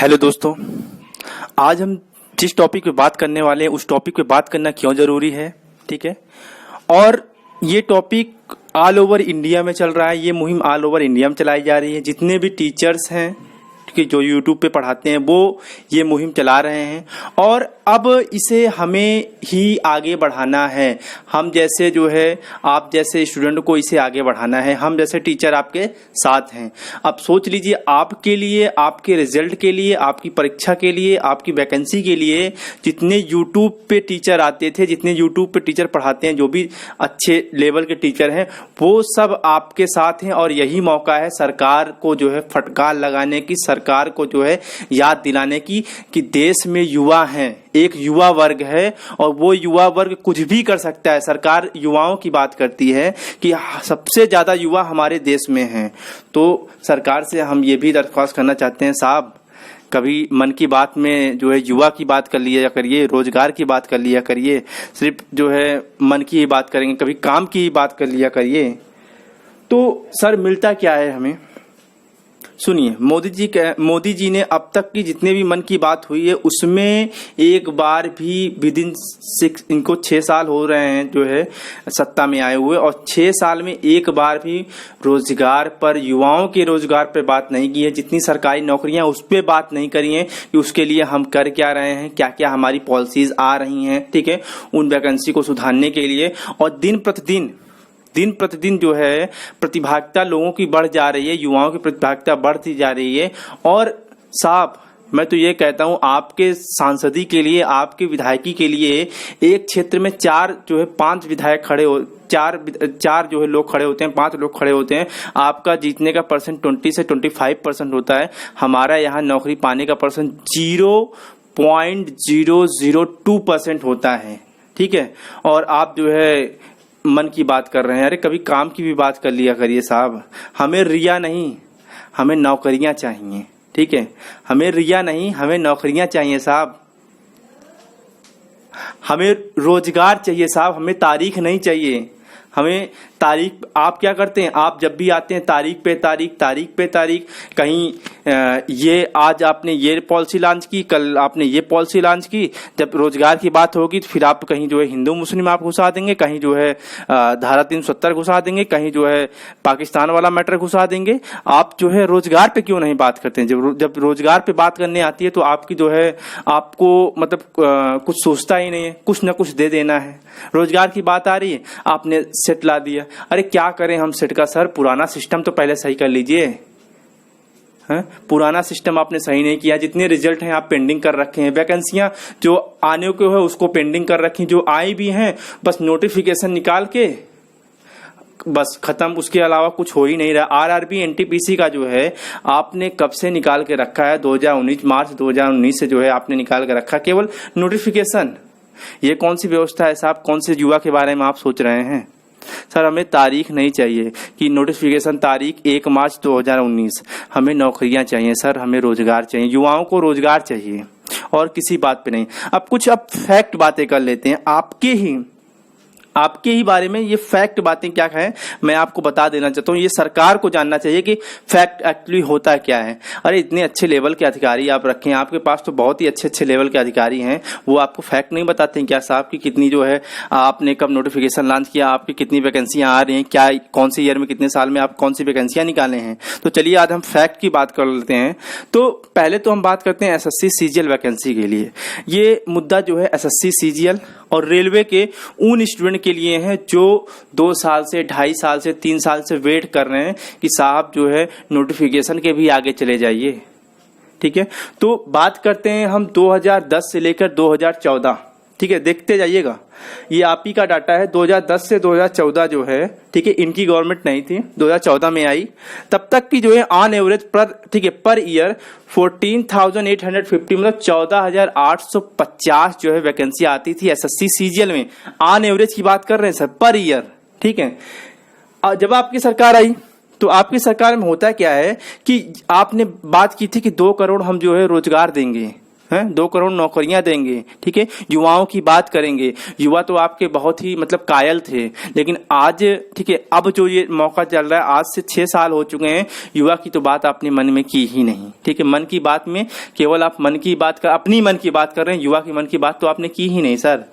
Hello दोस्तों, आज हम जिस टॉपिक पे बात करने वाले हैं उस टॉपिक पे बात करना क्यों ज़रूरी है, ठीक है। और ये टॉपिक ऑल ओवर इंडिया में चल रहा है, ये मुहिम ऑल ओवर इंडिया में चलाई जा रही है। जितने भी टीचर्स हैं कि जो यूट्यूब पे पढ़ाते हैं वो ये मुहिम चला रहे हैं और अब इसे हमें ही आगे बढ़ाना है। हम जैसे जो है आप जैसे स्टूडेंट को इसे आगे बढ़ाना है, हम जैसे टीचर आपके साथ हैं। अब सोच लीजिए, आपके लिए, आपके रिजल्ट के लिए, आपकी परीक्षा के लिए, आपकी वैकेंसी के लिए जितने यूट्यूब पे टीचर आते थे, जितने यूट्यूब पे टीचर पढ़ाते हैं, जो भी अच्छे लेवल के टीचर हैं वो सब आपके साथ हैं। और यही मौका है सरकार को जो है फटकार लगाने की, सरकार को जो है याद दिलाने की कि देश में युवा हैं, एक युवा वर्ग है और वो युवा वर्ग कुछ भी कर सकता है। सरकार युवाओं की बात करती है कि सबसे ज्यादा युवा हमारे देश में हैं। तो सरकार से हम ये भी दरख्वास्त करना चाहते हैं, साहब कभी मन की बात में जो है युवा की बात कर लिया करिए, रोजगार की बात कर लिया करिए। सिर्फ जो है मन की ही बात करेंगे, कभी काम की ही बात कर लिया करिए। तो सर मिलता क्या है हमें? सुनिए, मोदी जी ने अब तक की जितने भी मन की बात हुई है उसमें एक बार भी विदिन 6, इनको 6 साल हो रहे हैं जो है सत्ता में आए हुए, और 6 साल में एक बार भी रोजगार पर, युवाओं के रोजगार पर बात नहीं की है। जितनी सरकारी नौकरियां उस पर बात नहीं करी है कि उसके लिए हम कर क्या रहे हैं, क्या क्या हमारी पॉलिसीज आ रही हैं, ठीक है, उन वैकेंसी को सुधारने के लिए। और दिन प्रतिदिन जो है प्रतिभागिता लोगों की बढ़ जा रही है, युवाओं की प्रतिभागिता बढ़ती जा रही है। और साहब मैं तो ये कहता हूँ, आपके सांसदी के लिए, आपके विधायकी के लिए एक क्षेत्र में 5 विधायक खड़े हो, चार जो है लोग खड़े होते हैं, 5 लोग खड़े होते हैं। आपका जीतने का परसेंट 20 से 25% होता है। हमारा यहाँ नौकरी पाने का परसेंट 0.002% होता है, ठीक है। और आप जो है मन की बात कर रहे हैं, अरे कभी काम की भी बात कर लिया करिए साहब। हमें रिया नहीं, हमें नौकरियां चाहिए, ठीक है। हमें रिया नहीं, हमें नौकरियां चाहिए साहब। हमें रोजगार चाहिए साहब, हमें तारीख नहीं चाहिए। हमें तारीख, आप क्या करते हैं, आप जब भी आते हैं तारीख पे तारीख, कहीं ये आज आपने ये पॉलिसी लॉन्च की, कल आपने ये पॉलिसी लॉन्च की। जब रोजगार की बात होगी तो फिर आप कहीं जो है हिंदू मुस्लिम आप घुसा देंगे, कहीं जो है धारा 370 घुसा देंगे, कहीं जो है पाकिस्तान वाला मैटर घुसा देंगे। आप जो है रोजगार पे क्यों नहीं बात करते हैं? जब रोजगार पे बात करने आती है तो आपकी जो है आपको मतलब कुछ सोचता ही नहीं है, कुछ ना कुछ दे देना है। रोजगार की बात आ रही है, आपने सेट ला दिया। अरे क्या करें हम सेट का सर, पुराना सिस्टम तो पहले सही कर लीजिए। पुराना सिस्टम आपने सही नहीं किया। जितने रिजल्ट हैं आप पेंडिंग कर रखे हैं, वैकेंसियां जो आने को है उसको पेंडिंग कर रखी, जो आई भी हैं बस नोटिफिकेशन निकाल के बस खत्म, उसके अलावा कुछ हो ही नहीं रहा। आरआरबी एनटीपीसी का जो है आपने कब से निकाल के रखा है, 2019 मार्च 2019 से जो है आपने निकाल के रखा, केवल नोटिफिकेशन। ये कौन सी व्यवस्था है साहब? कौन से युवा के बारे में आप सोच रहे हैं? सर हमें तारीख नहीं चाहिए कि नोटिफिकेशन तारीख 1 मार्च 2019। हमें नौकरियां चाहिए सर, हमें रोजगार चाहिए, युवाओं को रोजगार चाहिए और किसी बात पे नहीं। अब फैक्ट बातें कर लेते हैं। आपके ही बारे में ये फैक्ट बातें क्या है मैं आपको बता देना चाहता हूँ। ये सरकार को जानना चाहिए कि फैक्ट एक्चुअली होता क्या है। अरे इतने अच्छे लेवल के अधिकारी आप रखे हैं, आपके पास तो बहुत ही अच्छे लेवल के अधिकारी हैं, वो आपको फैक्ट नहीं बताते हैं क्या साहब की कितनी जो है आपने कब नोटिफिकेशन लॉन्च किया, आपकी कितनी वैकेंसियां आ रही हैं, क्या कौन से ईयर में कितने साल में आप कौन सी वैकेंसियां निकाले हैं। तो चलिए आज हम फैक्ट की बात कर लेते हैं। तो पहले तो हम बात करते हैं एसएससी सीजीएल वैकेंसी के लिए। ये मुद्दा जो है एसएससी सीजीएल और रेलवे के उन स्टूडेंट के लिए हैं जो 2 साल से 2.5 साल से 3 साल से वेट कर रहे हैं कि साहब जो है नोटिफिकेशन के भी आगे चले जाइए, ठीक है। तो बात करते हैं हम 2010 से लेकर 2014, ठीक है, देखते जाइएगा। ये आप ही का डाटा है, 2010 से 2014 जो है, ठीक है, इनकी गवर्नमेंट नहीं थी, 2014 में आई। तब तक की जो है ऑन एवरेज ठीक है पर ईयर 14,850 मतलब 14,850 जो है वैकेंसी आती थी एसएससी सीजीएल में। ऑन एवरेज की बात कर रहे हैं सर, पर ईयर, ठीक है। जब आपकी सरकार आई तो आपकी सरकार में होता क्या है कि आपने बात की थी कि 2 करोड़ हम जो है रोजगार देंगे, हैं, 2 करोड़ नौकरियां देंगे, ठीक है। युवाओं की बात करेंगे, युवा तो आपके बहुत ही मतलब कायल थे, लेकिन आज ठीक है, अब जो ये मौका चल रहा है, आज से 6 साल हो चुके हैं, युवा की तो बात आपने मन में की ही नहीं, ठीक है। मन की बात में केवल आप मन की बात कर, अपनी मन की बात कर रहे हैं, युवा की मन की बात तो आपने की ही नहीं सर,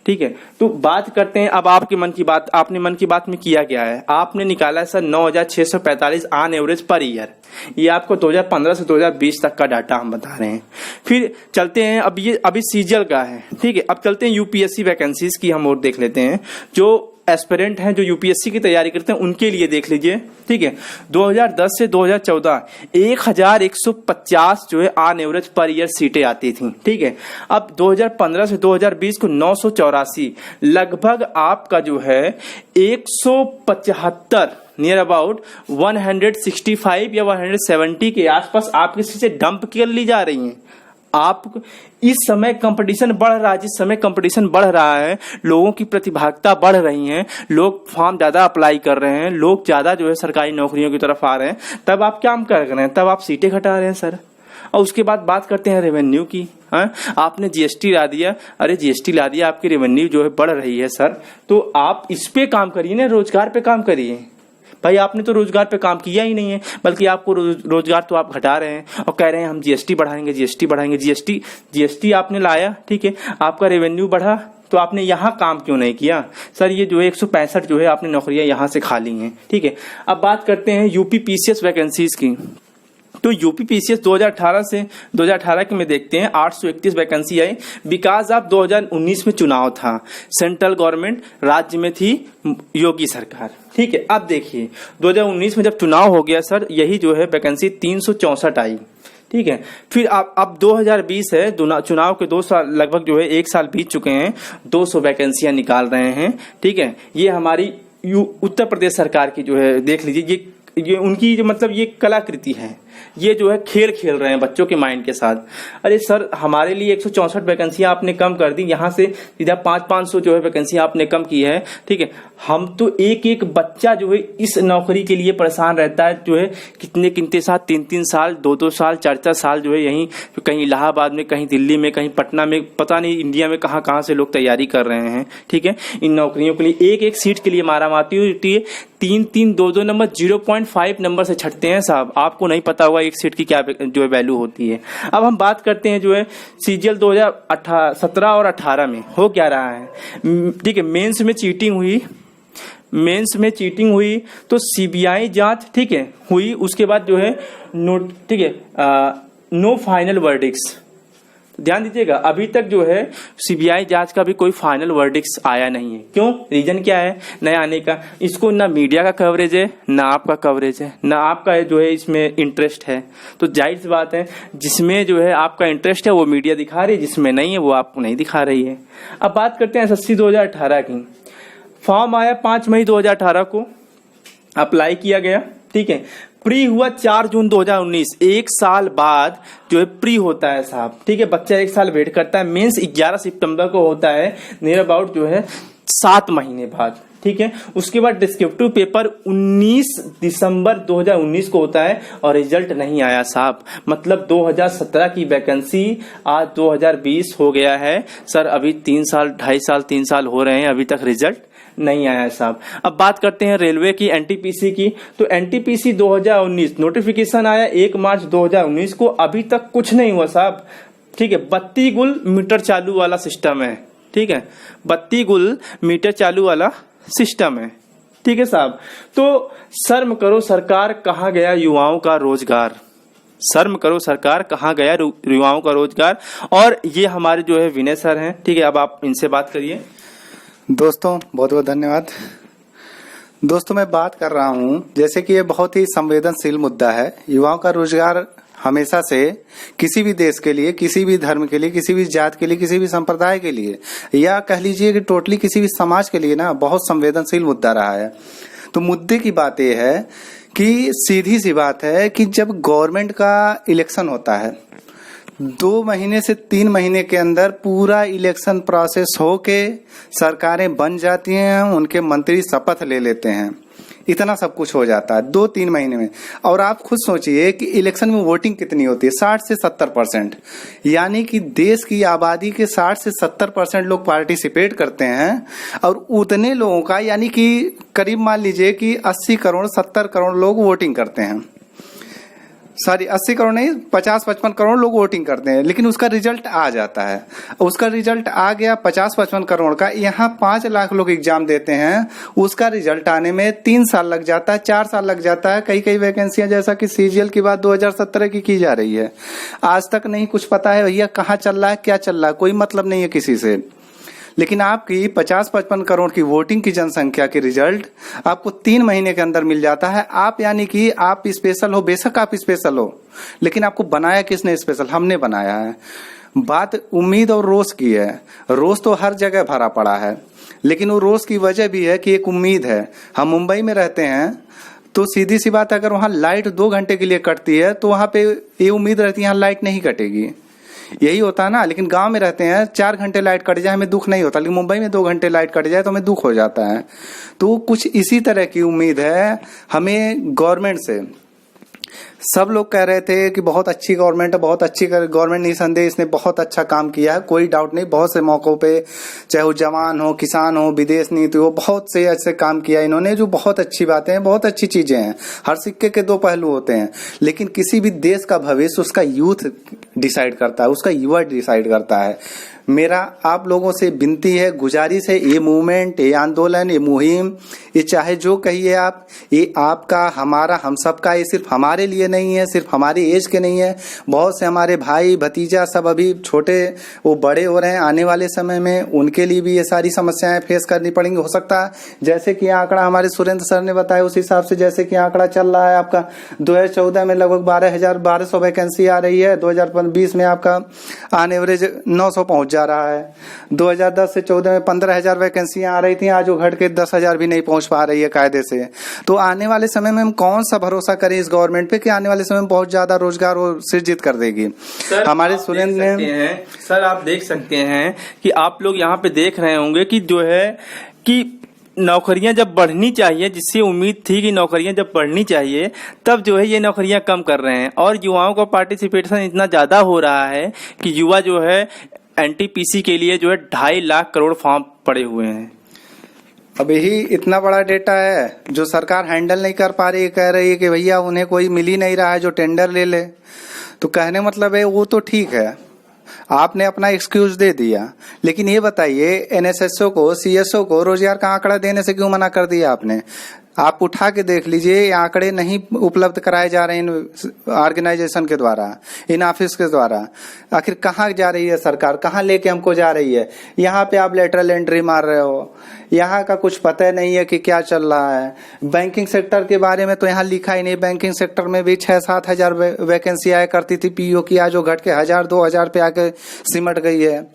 ठीक है। तो बात करते हैं अब आपके मन की बात। आपने मन की बात में किया क्या है? आपने निकाला है sir 9,645 on average per year. ये आपको 2015 से 2020 तक का डाटा हम बता रहे हैं। फिर चलते हैं, अब ये अभी सीजीएल का है, ठीक है। अब चलते हैं यूपीएससी वैकेंसीज की हम और देख लेते हैं। जो एस्पिरेंट हैं, जो यूपीएससी की तैयारी करते हैं, उनके लिए देख लीजिए, ठीक है। 2010 से 2014 1150 जो है ऑन एवरेज पर ईयर सीटें आती थी, ठीक है। अब 2015 से 2020 को 984, लगभग आपका जो है 175 नियर अबाउट 165 या 170 के आसपास आपकी सीटें डंप कर ली जा रही हैं। आप इस समय कंपटीशन बढ़ रहा है, जिस समय कंपटीशन बढ़ रहा है, लोगों की प्रतिभागिता बढ़ रही है, लोग फॉर्म ज्यादा अप्लाई कर रहे हैं, लोग ज्यादा जो है सरकारी नौकरियों की तरफ आ रहे हैं, तब आप क्या कर रहे हैं? तब आप सीटें घटा रहे हैं सर। और उसके बाद बात करते हैं रेवेन्यू की। हाँ, आपने जीएसटी ला दिया, अरे जीएसटी ला दिया, आपकी रेवेन्यू जो है बढ़ रही है सर, तो आप इस पे काम करिए ना, रोजगार पे काम करिए। भाई आपने तो रोजगार पे काम किया ही नहीं है, बल्कि आपको रोजगार तो आप घटा रहे हैं और कह रहे हैं हम जीएसटी बढ़ाएंगे, जीएसटी बढ़ाएंगे। जीएसटी आपने लाया, ठीक है, आपका रेवेन्यू बढ़ा, तो आपने यहाँ काम क्यों नहीं किया सर? ये जो है 165 जो है आपने नौकरियां यहाँ से खा ली हैं, ठीक है। अब बात करते हैं यूपी पीसीएस वैकेंसीज की। तो यूपी पीसीएस 2018 से 2018 के में देखते हैं 831 वैकेंसी आई, बिकॉज ऑफ 2019 में चुनाव था, सेंट्रल गवर्नमेंट राज्य में थी योगी सरकार, ठीक है। अब देखिए 2019 में जब चुनाव हो गया सर, यही जो है वैकेंसी 364 आई, ठीक है। फिर अब 2020 है, चुनाव के 2 साल लगभग जो है 1 साल बीत चुके हैं, 200 वैकेंसियां निकाल रहे हैं, ठीक है। ये हमारी उत्तर प्रदेश सरकार की जो है, देख लीजिए, ये उनकी जो मतलब ये कलाकृति है, ये जो है खेल खेल रहे हैं बच्चों के माइंड के साथ। अरे सर, हमारे लिए 164 वैकेंसियां आपने कम कर दी, यहाँ से सीधा 500 जो है वैकेंसियां आपने कम की है, ठीक है। हम तो एक एक बच्चा जो है इस नौकरी के लिए परेशान रहता है, जो है कितने साल, 3 साल, 2 साल, 4 साल जो है यहीं कहीं इलाहाबाद में, कहीं दिल्ली में, कहीं पटना में, पता नहीं इंडिया में कहाँ से लोग तैयारी कर रहे हैं, ठीक है। इन नौकरियों के लिए एक एक सीट के लिए मारामारी होती है, 3 2 नंबर 0.5 नंबर से छटते हैं साहब। आपको नहीं पता होगा एक सीट की क्या जो है वैल्यू होती है। अब हम बात करते हैं जो है सीजीएल 2017 और 18 में हो क्या रहा है, ठीक है। मेंस में चीटिंग हुई तो सीबीआई जांच, ठीक है, हुई। उसके बाद जो है ठीक है, नो फाइनल वर्डिक्ट्स। ध्यान दीजिएगा, अभी तक जो है सीबीआई जांच का भी कोई फाइनल वर्डिक्ट आया नहीं है। क्यों? रीजन क्या है नया आने का? इसको ना मीडिया का कवरेज है, ना आपका कवरेज है, ना आपका जो है इसमें इंटरेस्ट है। तो जाहिर सी बात है, जिसमें जो है आपका इंटरेस्ट है वो मीडिया दिखा रही है, जिसमें नहीं है वो आपको नहीं दिखा रही है। अब बात करते हैं एसएससी 2018 की। फॉर्म आया 5 मई 2018 को, अप्लाई किया गया, ठीक है। प्री हुआ 4 जून 2019, 1 साल बाद जो है प्री होता है साहब, ठीक है। बच्चा 1 साल वेट करता है। मेंस 11 सितंबर को होता है, नियर अबाउट जो है 7 महीने बाद, ठीक है। उसके बाद डिस्क्रिप्टिव पेपर 19 दिसंबर 2019 को होता है और रिजल्ट नहीं आया साहब। मतलब 2017 की वैकेंसी आज 2020 हो गया है सर, अभी 3 साल 3 साल हो रहे हैं, अभी तक रिजल्ट नहीं आया साहब। अब बात करते हैं रेलवे की, एनटीपीसी की। तो एनटीपीसी 2019 नोटिफिकेशन आया 1 मार्च 2019 को, अभी तक कुछ नहीं हुआ साहब, ठीक है। 32 गुल मीटर चालू वाला सिस्टम है, ठीक है। 32 गुल मीटर चालू वाला सिस्टम है, ठीक है साहब। तो शर्म करो सरकार, कहाँ गया युवाओं का रोजगार? शर्म करो सरकार, कहाँ गया युवाओं का रोजगार? और ये हमारे जो है विनय सर हैं, ठीक है। अब आप इनसे बात करिए। दोस्तों बहुत बहुत धन्यवाद। दोस्तों मैं बात कर रहा हूं, जैसे कि ये बहुत ही संवेदनशील मुद्दा है। युवाओं का रोजगार हमेशा से किसी भी देश के लिए, किसी भी धर्म के लिए, किसी भी जात के लिए, किसी भी संप्रदाय के लिए, या कह लीजिए कि टोटली किसी भी समाज के लिए ना बहुत संवेदनशील मुद्दा रहा है। तो मुद्दे की बात यह है कि सीधी सी बात है कि जब गवर्नमेंट का इलेक्शन होता है, 2 महीने से 3 महीने के अंदर पूरा इलेक्शन प्रोसेस होके सरकारें बन जाती हैं, उनके मंत्री शपथ ले लेते हैं। इतना सब कुछ हो जाता है 2-3 महीने में। और आप खुद सोचिए कि इलेक्शन में वोटिंग कितनी होती है, 60 से 70%, यानी कि देश की आबादी के 60 से 70% लोग पार्टिसिपेट करते हैं। और उतने लोगों का यानी कि करीब मान लीजिए कि 80 करोड़ 70 करोड़ लोग वोटिंग करते हैं, सॉरी 80 करोड़ नहीं, 50-55 करोड़ लोग वोटिंग करते हैं, लेकिन उसका रिजल्ट आ जाता है। उसका रिजल्ट आ गया 50-55 करोड़ का, यहाँ 5 लाख लोग एग्जाम देते हैं, उसका रिजल्ट आने में 3 साल लग जाता है, 4 साल लग जाता है। कई कई वैकेंसियां, जैसा कि सीजीएल की बात 2017 की जा रही है, आज तक नहीं कुछ पता है भैया कहाँ चल रहा है, क्या चल रहा है, कोई मतलब नहीं है किसी से। लेकिन आपकी 50-55 करोड़ की वोटिंग की जनसंख्या के रिजल्ट आपको 3 महीने के अंदर मिल जाता है। आप यानी कि आप स्पेशल हो, बेशक आप स्पेशल हो, लेकिन आपको बनाया किसने स्पेशल? हमने बनाया है। बात उम्मीद और रोष की है। रोष तो हर जगह भरा पड़ा है, लेकिन वो रोष की वजह भी है कि एक उम्मीद है। हम मुंबई में रहते हैं तो सीधी सी बात, अगर वहां लाइट 2 घंटे के लिए कटती है तो वहां पे ये उम्मीद रहती है यहाँ लाइट नहीं कटेगी, यही होता है ना। लेकिन गांव में रहते हैं 4 घंटे लाइट कट जाए हमें दुख नहीं होता, लेकिन मुंबई में 2 घंटे लाइट कट जाए तो हमें दुख हो जाता है। तो कुछ इसी तरह की उम्मीद है हमें गवर्नमेंट से। सब लोग कह रहे थे कि बहुत अच्छी गवर्नमेंट है, बहुत अच्छी गवर्नमेंट, निसंदेह इसने बहुत अच्छा काम किया है, कोई डाउट नहीं। बहुत से मौकों पे, चाहे वो जवान हो, किसान हो, विदेश नीति हो, बहुत से ऐसे काम किया इन्होंने जो बहुत अच्छी बातें हैं, बहुत अच्छी चीजें हैं। हर सिक्के के 2 पहलू होते हैं, लेकिन किसी भी देश का भविष्य उसका यूथ डिसाइड करता है, उसका युवा डिसाइड करता है। मेरा आप लोगों से विनती है, गुजारिश है, ये मूवमेंट, ये आंदोलन, ये मुहिम, ये चाहे जो कहिए आप, ये आपका, हमारा, हम सबका, ये सिर्फ हमारे लिए नहीं है, सिर्फ हमारी एज के नहीं है। बहुत से हमारे भाई भतीजा सब अभी छोटे, वो बड़े हो रहे हैं, आने वाले समय में उनके लिए भी ये सारी समस्याएं फेस करनी पड़ेंगी। हो सकता है जैसे कि आंकड़ा हमारे सुरेंद्र सर ने बताया, उस हिसाब से जैसे कि आंकड़ा चल रहा है आपका 2014 में लगभग 12,1200 वैकेंसी आ रही है, 2020 में आपका ऑन एवरेज 900 पहुंच जा रहा है। 2010 से 14 में 15,000 वैकेंसियां आ रही थी, आज वो घट के 10,000 भी नहीं पहुंच पा रही है कायदे से। तो आने वाले समय में हम कौन सा भरोसा करें इस गवर्नमेंट पे कि आने वाले समय में बहुत ज्यादा रोजगार वो सृजित कर देगी। हमारे सुरेंद्र ने, सर आप देख सकते हैं कि आप लोग यहाँ पे देख रहे होंगे कि जो है कि नौकरियां जब बढ़नी चाहिए, जिससे उम्मीद थी कि नौकरियां जब बढ़नी चाहिए, तब जो है ये नौकरियां कम कर रहे हैं। और युवाओं का पार्टिसिपेशन इतना ज्यादा हो रहा है कि युवा जो है एनटीपीसी के लिए जो है 2.5 लाख करोड़ फॉर्म पड़े हुए हैं। अब यही इतना बड़ा डेटा है जो सरकार हैंडल नहीं कर पा रही है। कह रही है कि भैया उन्हें कोई मिल ही नहीं रहा है जो टेंडर ले ले। तो कहने मतलब है वो तो ठीक है, आपने अपना एक्सक्यूज दे दिया, लेकिन ये बताइए एनएसएसओ को, सीएसओ को रोजगार का आंकड़ा देने से क्यों मना कर दिया आपने? आप उठा के देख लीजिए, ये आंकड़े नहीं उपलब्ध कराए जा रहे हैं इन ऑर्गेनाइजेशन के द्वारा, इन ऑफिस के द्वारा। आखिर कहाँ जा रही है सरकार, कहाँ लेके हमको जा रही है? यहाँ पे आप लेटरल एंट्री मार रहे हो, यहाँ का कुछ पता नहीं है कि क्या चल रहा है। बैंकिंग सेक्टर के बारे में तो यहाँ लिखा ही नहीं। बैंकिंग सेक्टर में भी 6-7 हजार वैकेंसी आया करती थी पीओ की, आज वो घट के 1,000-2,000 पे आके सिमट गई है।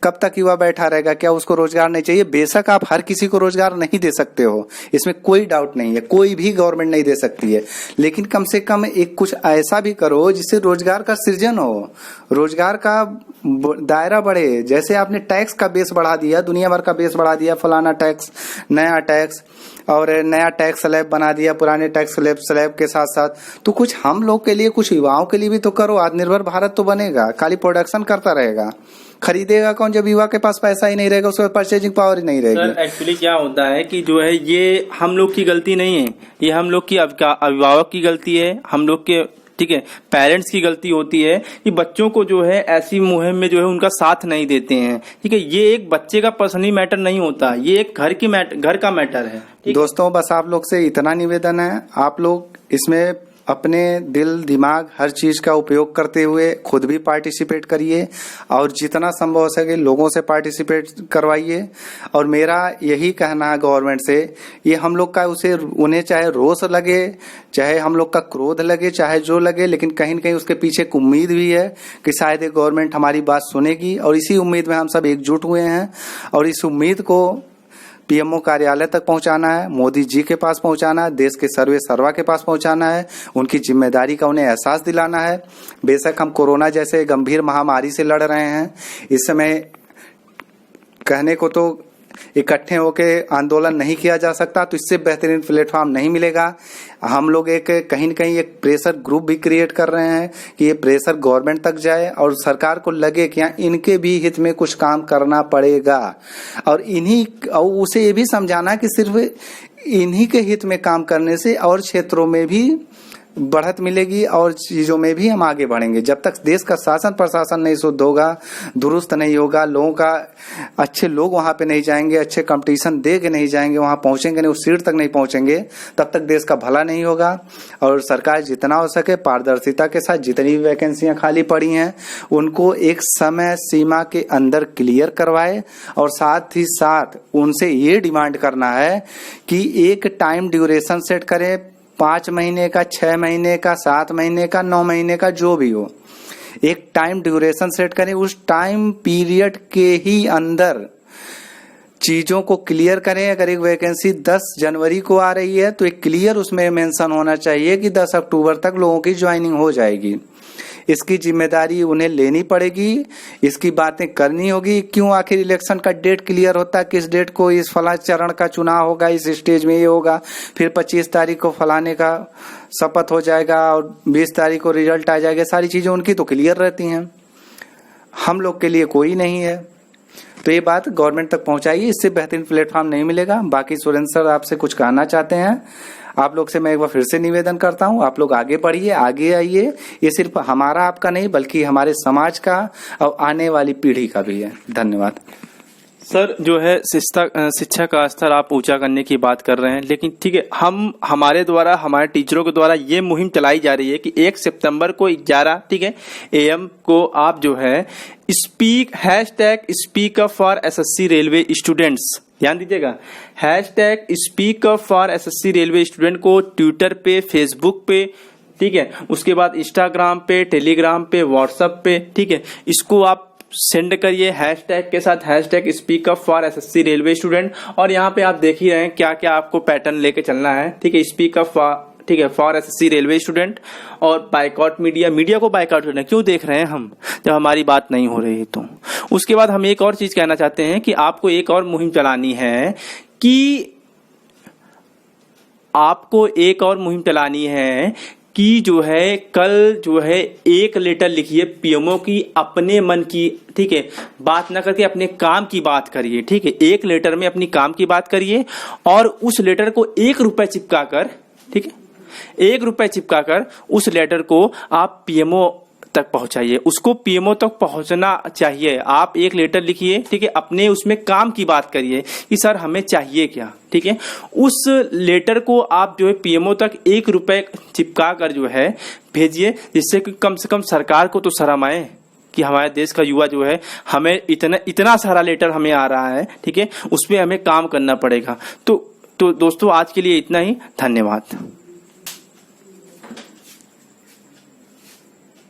कब तक युवा बैठा रहेगा? क्या उसको रोजगार नहीं चाहिए? बेशक आप हर किसी को रोजगार नहीं दे सकते हो, इसमें कोई डाउट नहीं है, कोई भी गवर्नमेंट नहीं दे सकती है, लेकिन कम से कम एक कुछ ऐसा भी करो जिससे रोजगार का सृजन हो, रोजगार का दायरा बढ़े। जैसे आपने टैक्स का बेस बढ़ा दिया, दुनिया भर का बेस बढ़ा दिया, फलाना टैक्स, नया टैक्स, और नया टैक्स स्लैब बना दिया पुराने टैक्स स्लैब के साथ साथ, तो कुछ हम लोग के लिए, कुछ युवाओं के लिए भी तो करो। आत्मनिर्भर भारत तो बनेगा, खाली प्रोडक्शन करता रहेगा, खरीदेगा कौन जब युवा के पास पैसा ही नहीं रहेगा, उसके परचेजिंग पावर ही नहीं रहेगी। सर एक्चुअली क्या होता है कि जो है ये हम लोग की गलती नहीं है, ये हम लोग की अभिभावक की गलती है, हम लोग के, ठीक है, पेरेंट्स की गलती होती है कि बच्चों को जो है ऐसी मुहिम में जो है उनका साथ नहीं देते हैं। ठीक है, ये एक बच्चे का पर्सनली मैटर नहीं होता, ये एक घर का मैटर है। दोस्तों बस आप लोग से इतना निवेदन है, आप लोग इसमें अपने दिल दिमाग हर चीज का उपयोग करते हुए खुद भी पार्टिसिपेट करिए और जितना संभव हो सके लोगों से पार्टिसिपेट करवाइए। और मेरा यही कहना है गवर्नमेंट से, ये हम लोग का उन्हें चाहे रोष लगे, चाहे हम लोग का क्रोध लगे, चाहे जो लगे, लेकिन कहीं न कहीं उसके पीछे एक उम्मीद भी है कि शायद ये गवर्नमेंट हमारी बात सुनेगी, और इसी उम्मीद में हम सब एकजुट हुए हैं। और इस उम्मीद को पीएमओ कार्यालय तक पहुंचाना है, मोदी जी के पास पहुंचाना है, देश के सर्वे सर्वा के पास पहुंचाना है, उनकी जिम्मेदारी का उन्हें एहसास दिलाना है। बेशक हम कोरोना जैसे गंभीर महामारी से लड़ रहे हैं, इस समय कहने को तो इकट्ठे होके आंदोलन नहीं किया जा सकता, तो इससे बेहतरीन प्लेटफॉर्म नहीं मिलेगा। हम लोग एक कहीं न कहीं एक प्रेशर ग्रुप भी क्रिएट कर रहे हैं कि ये प्रेशर गवर्नमेंट तक जाए और सरकार को लगे कि इनके भी हित में कुछ काम करना पड़ेगा, और उसे ये भी समझाना कि सिर्फ इन्हीं के हित में काम करने से और क्षेत्रों में भी बढ़त मिलेगी और चीजों में भी हम आगे बढ़ेंगे। जब तक देश का शासन प्रशासन नहीं शुद्ध होगा, दुरुस्त नहीं होगा, लोगों का अच्छे लोग वहां पे नहीं जाएंगे, अच्छे कंपटीशन दे के नहीं जाएंगे, वहां पहुंचेंगे नहीं, उस सीट तक नहीं पहुंचेंगे, तब तक देश का भला नहीं होगा। और सरकार जितना हो सके पारदर्शिता के साथ जितनी भी वैकेंसियां खाली पड़ी हैं उनको एक समय सीमा के अंदर क्लियर करवाए, और साथ ही साथ उनसे ये डिमांड करना है कि एक टाइम ड्यूरेशन सेट करें, 5 महीने का, 6 महीने का, 7 महीने का, 9 महीने का, जो भी हो, एक टाइम ड्यूरेशन सेट करें। उस टाइम पीरियड के ही अंदर चीजों को क्लियर करें। अगर एक वैकेंसी 10 जनवरी को आ रही है तो एक क्लियर उसमें मेंशन होना चाहिए कि 10 अक्टूबर तक लोगों की ज्वाइनिंग हो जाएगी। इसकी जिम्मेदारी उन्हें लेनी पड़ेगी, इसकी बातें करनी होगी। क्यों आखिर इलेक्शन का डेट क्लियर होता है, किस डेट को इस फला चरण का चुनाव होगा, इस स्टेज में ये होगा, फिर 25 तारीख को फलाने का शपथ हो जाएगा और 20 तारीख को रिजल्ट आ जाएगा। सारी चीजें उनकी तो क्लियर रहती हैं, हम लोग के लिए कोई नहीं है। तो ये बात गवर्नमेंट तक पहुंचाइए, इससे बेहतरीन प्लेटफॉर्म नहीं मिलेगा। बाकी सुरेंद्र सर आपसे कुछ कहना चाहते हैं? आप लोग से मैं एक बार फिर से निवेदन करता हूं, आप लोग आगे बढ़िए, आगे आइए। ये सिर्फ हमारा आपका नहीं बल्कि हमारे समाज का और आने वाली पीढ़ी का भी है। धन्यवाद। सर जो है शिक्षा का स्तर आप ऊंचा करने की बात कर रहे हैं, लेकिन ठीक है, हमारे द्वारा, हमारे टीचरों के द्वारा ये मुहिम चलाई जा रही है कि 1 सितंबर को 11 ठीक है AM को आप जो है speak up for SSC railway students, ध्यान दीजिएगा, speak up for SSC railway student को ट्विटर पे, फेसबुक पे, ठीक है, उसके बाद इंस्टाग्राम पे, टेलीग्राम पे, व्हाट्सएप पे, ठीक है, इसको आप सेंड करिए हैशटैग के साथ, speak up for SSC railway student. और यहाँ पे आप देख ही रहे हैं क्या क्या आपको पैटर्न लेके चलना है, ठीक है, speak up for SSC railway student. और बाइकआउट मीडिया को बाइकआउट करना क्यों देख रहे हैं हम, जब हमारी बात नहीं हो रही है तो। उसके बाद हम एक और चीज कहना चाहते हैं कि आपको एक और मुहिम चलानी है कि जो है कल जो है एक लेटर लिखिए पीएमओ की, अपने मन की, ठीक है, बात ना करके अपने काम की बात करिए, ठीक है, एक लेटर में अपनी काम की बात करिए और उस लेटर को 1 रुपए चिपका कर, ठीक है, 1 रुपए चिपका कर उस लेटर को आप पीएमओ तक पहुंचाइए। उसको पीएमओ तक पहुंचना चाहिए। आप एक लेटर लिखिए, ठीक है, अपने उसमें काम की बात करिए कि सर हमें चाहिए क्या, ठीक है, उस लेटर को आप जो है पीएमओ तक 1 रुपए चिपका कर जो है भेजिए, जिससे कि कम से कम सरकार को तो शर्म आए कि हमारे देश का युवा जो है, हमें इतना सारा लेटर हमें आ रहा है, ठीक है, उसमें हमें काम करना पड़ेगा। तो दोस्तों आज के लिए इतना ही, धन्यवाद।